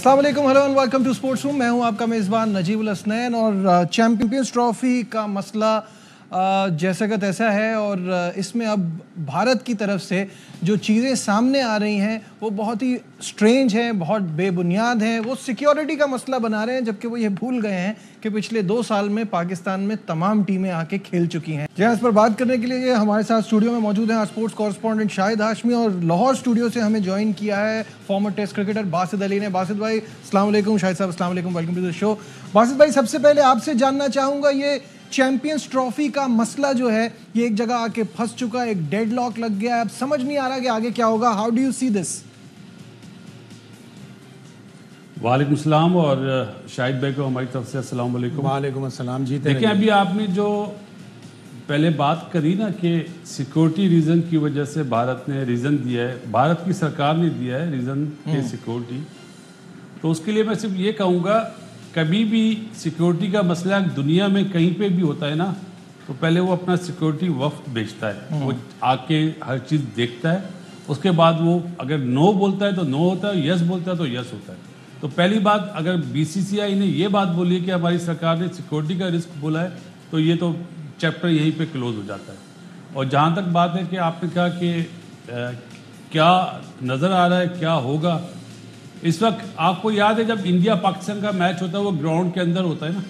अस्सलाम वालेकुम, hello and welcome to sports room. मैं हूं आपका मेज़बान नजीबुल हसनैन और चैंपियंस ट्रॉफी का मसला जैसा का तैसा है और इसमें अब भारत की तरफ से जो चीज़ें सामने आ रही हैं वो बहुत ही स्ट्रेंज हैं, बहुत बेबुनियाद हैं। वो सिक्योरिटी का मसला बना रहे हैं, जबकि वो ये भूल गए हैं कि पिछले 2 साल में पाकिस्तान में तमाम टीमें आके खेल चुकी हैं। जहाँ इस पर बात करने के लिए हमारे साथ स्टूडियो में मौजूद हैं स्पोर्ट्स कॉरेस्पॉन्डेंट शाहिद हाशमी, और लाहौर स्टूडियो से हमें ज्वाइन किया है former test cricketer Basit Ali ने। बासित भाई अस्सलाम वालेकुम। शाहिद साहब अस्सलाम वालेकुम, welcome to the show. Basit भाई, सबसे पहले आपसे जानना चाहूँगा, ये चैंपियंस ट्रॉफी का मसला जो है ये एक जगह आके फंस चुका है, एक डेडलॉक लग गया है, अब समझ नहीं आ रहा कि आगे क्या होगा। How do you see this? वालेकुम सलाम और शाहिद भाई को हमारी तरफ से अस्सलाम वालेकुम। वालेकुम अस्सलाम जी। देखिए, अभी आपने जो पहले बात करी ना कि सिक्योरिटी रीज़न की वजह से भारत ने रीज़न दिया है, भारत की सरकार ने दिया है रीज़न के सिक्योरिटी, तो उसके लिए मैं सिर्फ ये कहूँगा, कभी भी सिक्योरिटी का मसला दुनिया में कहीं पे भी होता है ना, तो पहले वो अपना सिक्योरिटी वफ्द भेजता है, वो आके हर चीज़ देखता है, उसके बाद वो अगर नो बोलता है तो नो होता है, यस बोलता है तो यस होता है। तो पहली बात, अगर बीसीसीआई ने ये बात बोली कि हमारी सरकार ने सिक्योरिटी का रिस्क बोला है, तो ये तो चैप्टर यहीं पे क्लोज हो जाता है। और जहाँ तक बात है कि आपने कहा कि क्या नज़र आ रहा है क्या होगा, इस वक्त आपको याद है जब इंडिया पाकिस्तान का मैच होता है वो ग्राउंड के अंदर होता है ना,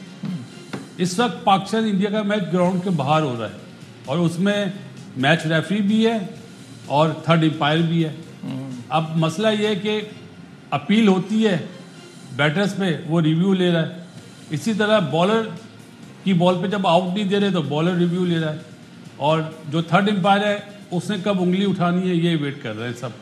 इस वक्त पाकिस्तान इंडिया का मैच ग्राउंड के बाहर हो रहा है और उसमें मैच रेफरी भी है और थर्ड एम्पायर भी है। अब मसला ये है कि अपील होती है बैटर्स पे, वो रिव्यू ले रहा है, इसी तरह बॉलर की बॉल पे जब आउट नहीं दे रहे तो बॉलर रिव्यू ले रहा है, और जो थर्ड एम्पायर है उसने कब उंगली उठानी है ये वेट कर रहे हैं सब।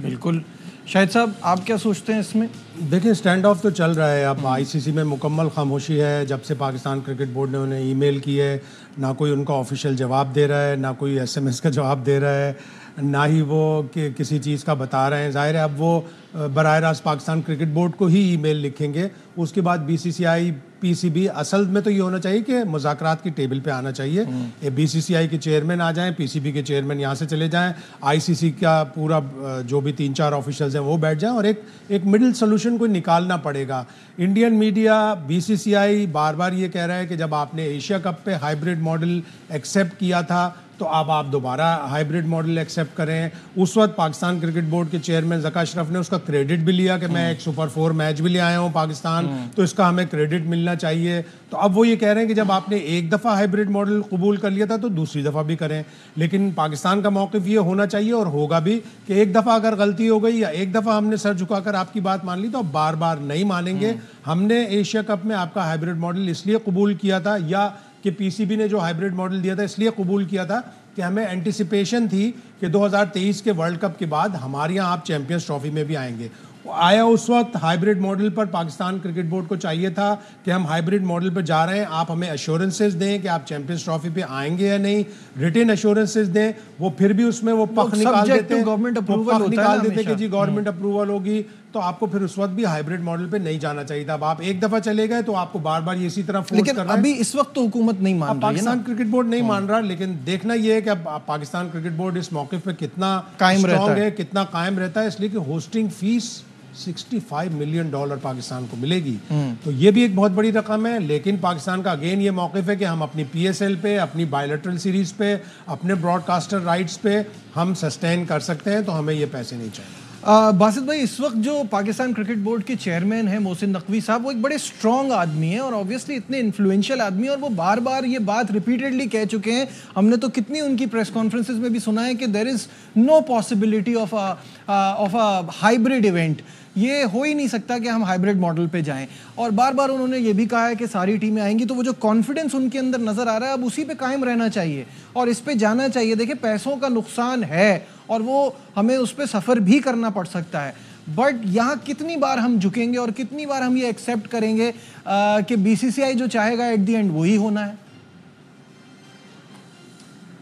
बिल्कुल। शाहिद साहब, आप क्या सोचते हैं इसमें? देखिए, स्टैंड ऑफ तो चल रहा है। अब आईसीसी में मुकम्मल खामोशी है जब से पाकिस्तान क्रिकेट बोर्ड ने उन्हें ईमेल की है, ना कोई उनका ऑफिशियल जवाब दे रहा है, ना कोई एसएमएस का जवाब दे रहा है, ना ही वो किसी चीज़ का बता रहे हैं। ज़ाहिर है अब वो बराह रास्त पाकिस्तान क्रिकेट बोर्ड को ही ईमेल लिखेंगे, उसके बाद बीसीसीआई पीसीबी, असल में तो ये होना चाहिए कि मुज़ाकरात की टेबल पे आना चाहिए, ये बीसीसीआई के चेयरमैन आ जाएं, पीसीबी के चेयरमैन यहाँ से चले जाएं, आईसीसी का पूरा जो भी 3-4 ऑफिशियल्स हैं वो बैठ जाएं और एक मिडिल सोल्यूशन को निकालना पड़ेगा। इंडियन मीडिया, बीसीसीआई बार बार ये कह रहा है कि जब आपने एशिया कप पे हाइब्रिड मॉडल एक्सेप्ट किया था तो अब आप दोबारा हाइब्रिड मॉडल एक्सेप्ट करें। उस वक्त पाकिस्तान क्रिकेट बोर्ड के चेयरमैन ज़का अशरफ ने उसका क्रेडिट भी लिया कि मैं एक सुपर 4 मैच भी ले आया हूं पाकिस्तान, तो इसका हमें क्रेडिट मिलना चाहिए। तो अब वो ये कह रहे हैं कि जब आपने एक दफ़ा हाइब्रिड मॉडल कबूल कर लिया था तो दूसरी दफ़ा भी करें। लेकिन पाकिस्तान का मौक़िफ़ ये होना चाहिए और होगा भी कि एक दफ़ा अगर गलती हो गई या एक दफ़ा हमने सर झुकाकर आपकी बात मान ली तो अब बार बार नहीं मानेंगे। हमने एशिया कप में आपका हाइब्रिड मॉडल इसलिए कबूल किया था, या कि पीसीबी ने जो हाइब्रिड मॉडल दिया था इसलिए कबूल किया था कि हमें एंटिसिपेशन थी कि 2023 के वर्ल्ड कप के बाद हमारे यहाँ आप चैंपियंस ट्रॉफी में भी आएंगे। आया उस वक्त हाइब्रिड मॉडल पर पाकिस्तान क्रिकेट बोर्ड को चाहिए था कि हम हाइब्रिड मॉडल पर जा रहे हैं, आप हमें एश्योरेंसेस दें कि आप चैंपियंस ट्रॉफी पे आएंगे या नहीं, रिटन एश्योरेंसेस दें। वो फिर भी उसमें वो पख निकाल देते, गवर्नमेंट अप्रूवल निकाल देते कि जी गवर्नमेंट अप्रूवल होगी, तो आपको फिर उस वक्त भी हाइब्रिड मॉडल पे नहीं जाना चाहिए था। अब आप एक दफा चले गए तो आपको बार बार इसी तरह फोर्स कर रहा है। अभी इस वक्त तो हुकूमत नहीं मान रही है, पाकिस्तान क्रिकेट बोर्ड नहीं मान रहा, लेकिन देखना यह है कि अब पाकिस्तान क्रिकेट बोर्ड इस मौके पे कितना कायम रहता है, कितना कायम रहता है, इसलिए कि होस्टिंग फीस $65 मिलियन पाकिस्तान को मिलेगी, तो ये भी एक बहुत बड़ी रकम है। लेकिन पाकिस्तान का अगेन ये मौक़िफ़ है कि हम अपनी पीएसएल पे, अपनी बायलैटरल सीरीज़ पे, अपने ब्रॉडकास्टर राइट्स पे हम सस्टेन कर सकते हैं, तो हमें ये पैसे नहीं चाहिए। बासित भाई, इस वक्त जो पाकिस्तान क्रिकेट बोर्ड के चेयरमैन हैं मोहसिन नकवी साहब, वो एक बड़े स्ट्रॉन्ग आदमी हैं और ऑब्वियसली इतने इन्फ्लुएंशियल आदमी हैं, और वो बार बार ये बात रिपीटेडली कह चुके हैं। हमने तो कितनी उनकी प्रेस कॉन्फ्रेंसेस में भी सुना है कि there is no possibility of a hybrid event, ये हो ही नहीं सकता कि हम हाइब्रिड मॉडल पे जाएं। और बार बार उन्होंने ये भी कहा है कि सारी टीमें आएंगी, तो वो जो कॉन्फिडेंस उनके अंदर नज़र आ रहा है अब उसी पे कायम रहना चाहिए और इस पे जाना चाहिए। देखिए, पैसों का नुकसान है और वो हमें उस पर सफ़र भी करना पड़ सकता है, बट यहाँ कितनी बार हम झुकेंगे और कितनी बार हम ये एक्सेप्ट करेंगे कि बीसीसीआई जो चाहेगा एट द एंड वही होना है।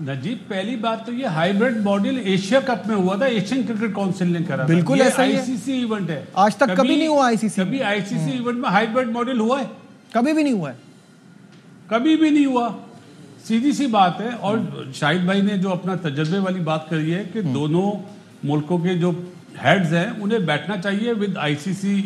नजीब, पहली बात तो ये हाइब्रिड मॉडल एशिया कप में हुआ था, एशियन क्रिकेट काउंसिल ने करा। बिल्कुल ऐसा ही है, आईसीसी इवेंट है, आज तक कभी नहीं हुआ आईसीसी। कभी आईसीसी इवेंट में हाइब्रिड मॉडल हुआ है? कभी भी नहीं हुआ है, कभी भी नहीं हुआ, सीधी सी बात है। और शाहिद भाई ने जो अपना तजर्बे वाली बात करी है कि दोनों मुल्कों के जो हेड्स हैं उन्हें बैठना चाहिए विद आईसीसी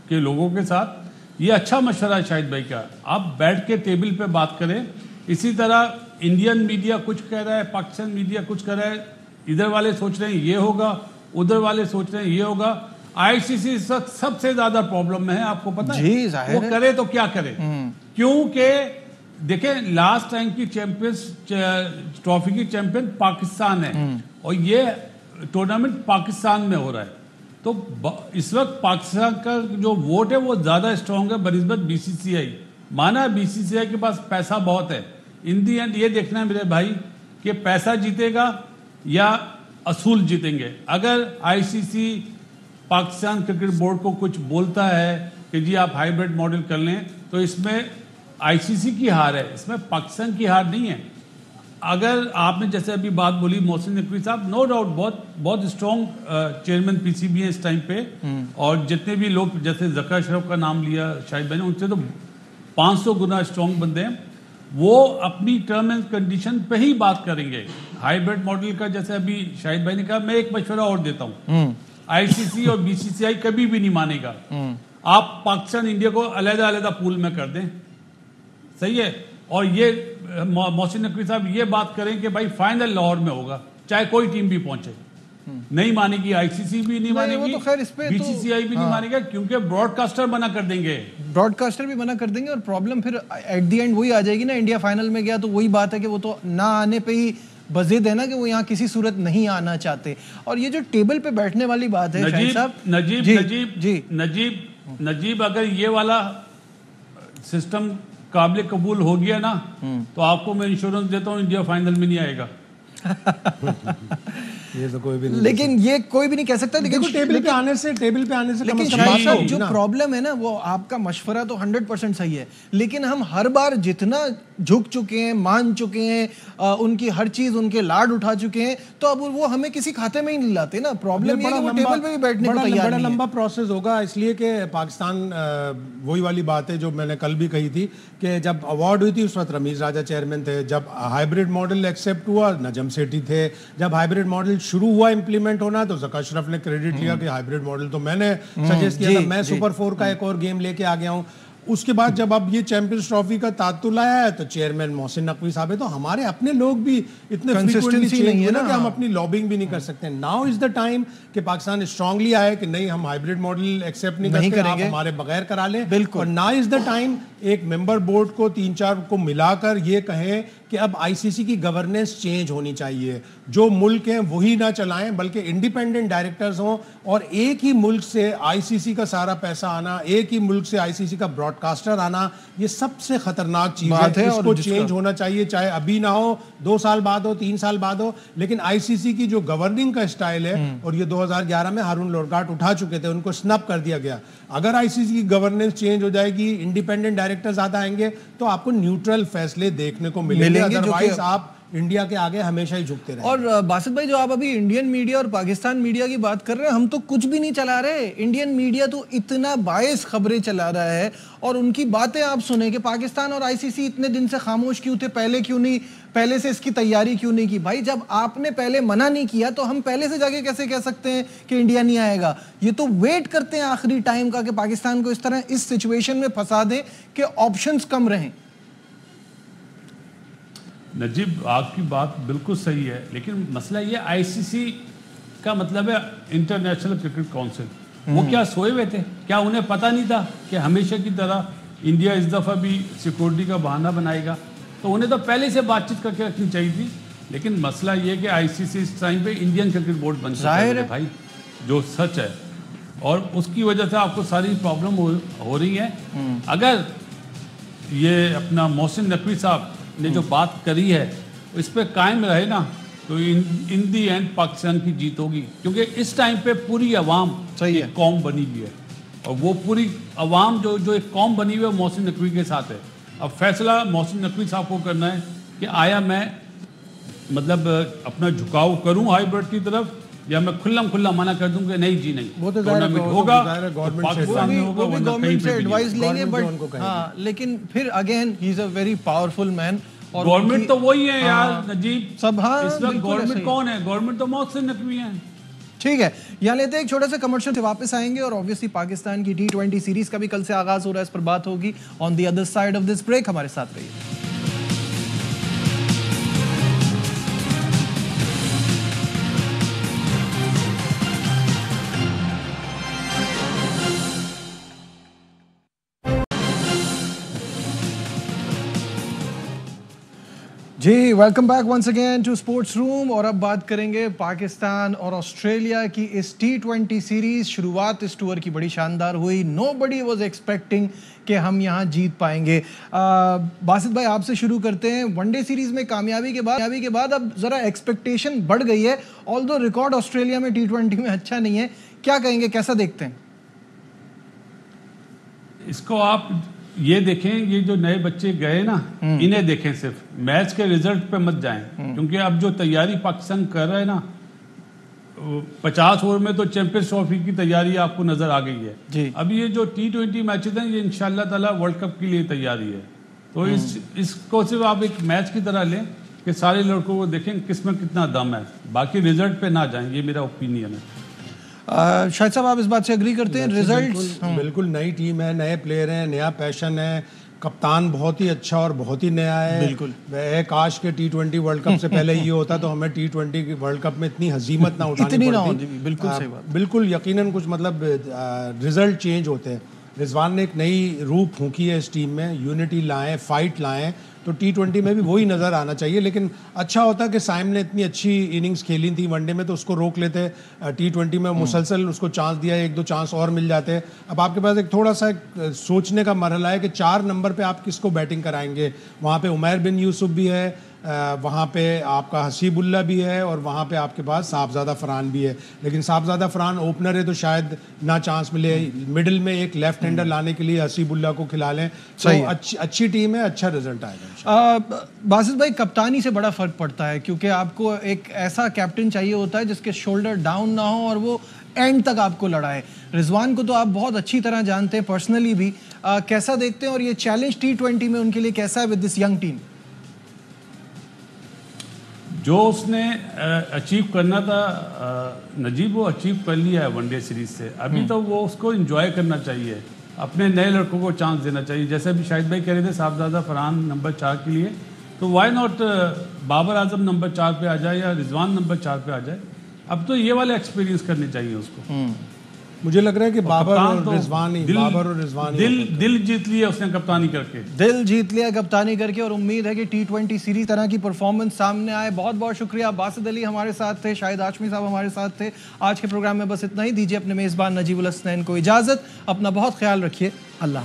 के लोगों के साथ। ये अच्छा मशवरा है शाहिद भाई का, आप बैठ के टेबल पे बात करें। इसी तरह इंडियन मीडिया कुछ कह रहा है, पाकिस्तान मीडिया कुछ कह रहा है, इधर वाले सोच रहे हैं ये होगा, उधर वाले सोच रहे हैं ये होगा। आईसीसी इस वक्त सबसे ज्यादा प्रॉब्लम में है, आपको पता है जी, जाहिर वो है। करे तो क्या करे, क्योंकि देखें लास्ट टाइम की चैंपियंस ट्रॉफी की चैंपियन पाकिस्तान है और ये टूर्नामेंट पाकिस्तान में हो रहा है। तो इस वक्त पाकिस्तान का जो वोट है वो ज्यादा स्ट्रांग है बनिस्बत बीसीसीआई। माना बीसीसीआई के पास पैसा बहुत है, इन दी एंड ये देखना है मेरे भाई कि पैसा जीतेगा या असूल जीतेंगे। अगर आईसीसी पाकिस्तान क्रिकेट बोर्ड को कुछ बोलता है कि जी आप हाइब्रिड मॉडल कर लें, तो इसमें आईसीसी की हार है, इसमें पाकिस्तान की हार नहीं है। अगर आपने जैसे अभी बात बोली मोहसिन नकवी साहब, नो डाउट बहुत स्ट्रॉन्ग चेयरमैन पीसीबी है इस टाइम पे, और जितने भी लोग जैसे जका अशरफ का नाम लिया शाहिद भाई ने, उनसे तो 500 गुना स्ट्रॉन्ग बंदे हैं। वो अपनी टर्म एंड कंडीशन पे ही बात करेंगे। हाइब्रिड मॉडल का जैसे अभी शाहिद भाई ने कहा, मैं एक मशवरा और देता हूँ, आईसीसी और बीसीसीआई कभी भी नहीं मानेगा। आप पाकिस्तान इंडिया को अलग-अलग पूल में कर दें, सही है। और ये मोहसिन नकवी साहब ये बात करें कि भाई फाइनल लाहौर में होगा, चाहे कोई टीम भी पहुंचे। नहीं मानेगी आईसीसी भी नहीं मानेगी, तो खैर इस पे बीसीसीआई भी नहीं मानेगा, क्योंकि ब्रॉडकास्टर मना कर देंगे। ब्रॉडकास्टर भी मना कर देंगे और प्रॉब्लम फिर एट द एंड वही आ जाएगी ना। इंडिया फाइनल में गया तो वही बात है कि वो तो ना आने पे ही बजिद है ना, कि वो यहाँ किसी सूरत नहीं आना चाहते। और ये जो टेबल पे बैठने वाली बात है शाहिद साहब, नजीब अगर ये वाला सिस्टम काबिल कबूल हो गया ना, तो आपको मैं इंश्योरेंस देता हूँ इंडिया फाइनल में नहीं आएगा। ये तो कोई भी नहीं, लेकिन ये कोई भी नहीं कह सकता। लेकिन टेबल पे आने से लेकिन शाहिद साहब जो प्रॉब्लम है ना, वो आपका मशवरा तो 100% सही है, लेकिन हम हर बार जितना झुक चुके हैं, मान चुके हैं, उनकी हर चीज उनके लाड उठा चुके हैं, तो अब वो हमें किसी खाते में ही नहीं लाते ना। प्रॉब्लम ये है कि वो टेबल पे भी बैठने को तैयार नहीं है। लंबा प्रोसेस होगा, इसलिए कि पाकिस्तान वही वाली बात है जो मैंने कल भी कही थी कि जब अवार्ड हुई थी उस वक्त रमीज राजा चेयरमैन थे, जब हाइब्रिड मॉडल एक्सेप्ट हुआ नजम सेठी थे, जब हाइब्रिड मॉडल शुरू हुआ इम्प्लीमेंट होना तो जका अशरफ ने क्रेडिट लिया कि हाइब्रिड मॉडल तो मैंने सजेस्ट किया था, मैं सुपर 4 का एक और गेम लेके आ गया हूँ। उसके बाद जब अब ये चैंपियंस ट्रॉफी का तातुल आया है तो चेयरमैन मोहसिन नकवी साहब है, तो हमारे अपने लोग भी इतने फ्रीक्वेंटली चेंज हुए ना कि हम अपनी लॉबिंग भी नहीं कर सकते। नाउ इज द टाइम कि पाकिस्तान स्ट्रांगली आए कि नहीं हम हाइब्रिड मॉडल एक्सेप्ट नहीं करते, आप हमारे बगैर करा लें। बिल्कुल। और नाउ इज द टाइम एक मेंबर बोर्ड को 3-4 को मिलाकर ये कहें कि अब आईसीसी की गवर्नेंस चेंज होनी चाहिए, जो मुल्क हैं वही ना चलाएं बल्कि इंडिपेंडेंट डायरेक्टर्स हों, और एक ही मुल्क से आईसीसी का सारा पैसा आना, एक ही मुल्क से आईसीसी का ब्रॉडकास्टर आना, ये सबसे खतरनाक चीज है। इसको चेंज होना चाहिए, चाहे अभी ना हो, 2 साल बाद हो, 3 साल बाद हो, लेकिन आईसीसी की जो गवर्निंग का स्टाइल है, और ये 2011 में हारून लोरगाट उठा चुके थे, उनको स्नब कर दिया गया। अगर आईसीसी की गवर्नेंस चेंज हो जाएगी, इंडिपेंडेंट डायरेक्टर ज्यादा आएंगे, तो आपको न्यूट्रल फैसले देखने को मिलेंगे, अदरवाइज आप इंडिया के आगे हमेशा ही झुकते रहे। और बासित भाई, जो आप अभी इंडियन मीडिया और पाकिस्तान मीडिया की बात कर रहे हैं, हम तो कुछ भी नहीं चला रहे। इंडियन मीडिया तो इतना बायस खबरें चला रहा है, और उनकी बातें आप सुने कि पाकिस्तान और आईसीसी इतने दिन से खामोश क्यों थे, पहले क्यों नहीं, पहले से इसकी तैयारी क्यों नहीं की। भाई जब आपने पहले मना नहीं किया तो हम पहले से जाके कैसे कह सकते हैं कि इंडिया नहीं आएगा। ये तो वेट करते हैं आखिरी टाइम का कि पाकिस्तान को इस तरह इस सिचुएशन में फंसा दें कि ऑप्शंस कम रहें। नजीब आपकी बात बिल्कुल सही है, लेकिन मसला ये आईसीसी का मतलब है इंटरनेशनल क्रिकेट काउंसिल। वो क्या सोए हुए थे? क्या उन्हें पता नहीं था कि हमेशा की तरह इंडिया इस दफ़ा भी सिक्योरिटी का बहाना बनाएगा? तो उन्हें तो पहले से बातचीत करके रखनी चाहिए थी। लेकिन मसला ये कि आईसीसी इस टाइम पे इंडियन क्रिकेट बोर्ड बन चुका है भाई, जो सच है, और उसकी वजह से आपको सारी प्रॉब्लम हो रही है। अगर ये अपना मोहसिन नकवी साहब ने जो बात करी है इस पे कायम रहे ना, तो इन दी एंड पाकिस्तान की जीत होगी, क्योंकि इस टाइम पे पूरी अवाम एक कौम बनी हुई है, और वो पूरी अवाम जो एक कौम बनी हुई है मोहसिन नकवी के साथ है। अब फैसला मोहसिन नकवी साहब को करना है कि आया मैं मतलब अपना झुकाव करूं हाइब्रिड की तरफ, या मैं खुल्ला मना कर दूं कि नहीं जी नहीं, वो तो टूर्नामेंट होगा, पाकिस्तान में होगा, वरना कहीं पे एडवाइस लेंगे। बट हाँ, लेकिन फिर again he is a very powerful man. और गवर्नमेंट तो वही है यार नजीब, सब। हाँ, इस वक्त गवर्नमेंट कौन है? गवर्नमेंट तो मोहसिन नकवी है। ठीक है, यहाँ लेते हैं एक छोटा सा कमर्शियल से वापस आएंगे और ऑब्वियसली पाकिस्तान की T20 सीरीज का भी कल से आगाज हो रहा है, इस पर बात होगी on the other side of this break. हमारे साथ रहिए। जी welcome back once again to sports room. और अब बात करेंगे पाकिस्तान और ऑस्ट्रेलिया की इस T20 सीरीज। शुरुआत इस टूर की बड़ी शानदार हुई, नोबडी वाज एक्सपेक्टिंग कि हम यहाँ जीत पाएंगे। बासित भाई आपसे शुरू करते हैं। वनडे सीरीज में कामयाबी के बाद अब जरा एक्सपेक्टेशन बढ़ गई है, ऑल्दो रिकॉर्ड ऑस्ट्रेलिया में T20 में अच्छा नहीं है। क्या कहेंगे, कैसा देखते हैं इसको? आप ये देखें, ये जो नए बच्चे गए ना, इन्हें देखें, सिर्फ मैच के रिजल्ट पे मत जाएं, क्योंकि अब जो तैयारी पाकिस्तान कर रहा है ना, 50 ओवर में तो चैंपियंस ट्रॉफी की तैयारी आपको नजर आ गई है। अब ये जो T20 मैचेस हैं, ये इंशाल्लाह ताला वर्ल्ड कप के लिए तैयारी है। तो इसको सिर्फ आप एक मैच की तरह लें कि सारे लड़कों को देखें किसमें कितना दम है, बाकी रिजल्ट पे ना जाएं। ये मेरा ओपिनियन है। शायद साहब आप इस बात से एग्री करते हैं? रिजल्ट्स बिल्कुल नई टीम है, नए प्लेयर हैं, नया पैशन है, कप्तान बहुत ही अच्छा और बहुत ही नया है। बिल्कुल काश के T20 वर्ल्ड कप से पहले ये होता तो हमें T20 वर्ल्ड कप में इतनी हजीमत ना उठानी पड़ती। बिल्कुल सही बात, बिल्कुल यकीनन कुछ मतलब रिजल्ट चेंज होते हैं। रिजवान ने एक नई रूह फूंकी है इस टीम में, यूनिटी लाएं, फाइट लाएं, तो T20 में भी वही नज़र आना चाहिए। लेकिन अच्छा होता कि साइम ने इतनी अच्छी इनिंग्स खेली थी वनडे में, तो उसको रोक लेते। T20 में मुसलसल उसको चांस दिया, एक दो चांस और मिल जाते। अब आपके पास एक थोड़ा सा सोचने का मरहला है कि 4 नंबर पे आप किसको बैटिंग कराएंगे। वहाँ पे उमैर बिन यूसुफ भी है, वहाँ पे आपका हसीबुल्ला भी है, और वहाँ पे आपके पास साहबजादा फरहान भी है। लेकिन साहबजादा फरहान ओपनर है तो शायद ना चांस मिले। मिडिल में एक लेफ्ट हैंडर लाने के लिए हसीबुल्ला को खिला लें, तो अच्छी टीम है, अच्छा रिजल्ट आएगा। बासित भाई, कप्तानी से बड़ा फर्क पड़ता है, क्योंकि आपको एक ऐसा कैप्टन चाहिए होता है जिसके शोल्डर डाउन ना हो और वो एंड तक आपको लड़ाए। रिजवान को तो आप बहुत अच्छी तरह जानते हैं पर्सनली भी, कैसा देखते हैं और ये चैलेंज T20 में उनके लिए कैसा है विद दिस यंग टीम? जो उसने अचीव करना था नजीब, वो अचीव कर लिया है वनडे सीरीज से। अभी तो वो उसको एंजॉय करना चाहिए, अपने नए लड़कों को चांस देना चाहिए। जैसे अभी शाहिद भाई कह रहे थे साहबजादा फरहान नंबर 4 के लिए, तो why not Babar Azam number 4 पे आ जाए या रिजवान नंबर 4 पे आ जाए। अब तो ये वाले एक्सपीरियंस करने चाहिए उसको। मुझे लग रहा है कि बाबर और रिजवान दिल जीत लिया उसने कप्तानी करके, दिल जीत लिया कप्तानी करके। और उम्मीद है कि T20 सीरीज तरह की परफॉर्मेंस सामने आए। बहुत बहुत शुक्रिया। बासित अली हमारे साथ थे, शाहिद हाशमी साहब हमारे साथ थे। आज के प्रोग्राम में बस इतना ही। दीजिए अपने मेज़बान नजीबुल हसनैन को इजाज़त। अपना बहुत ख्याल रखिए। अल्लाह।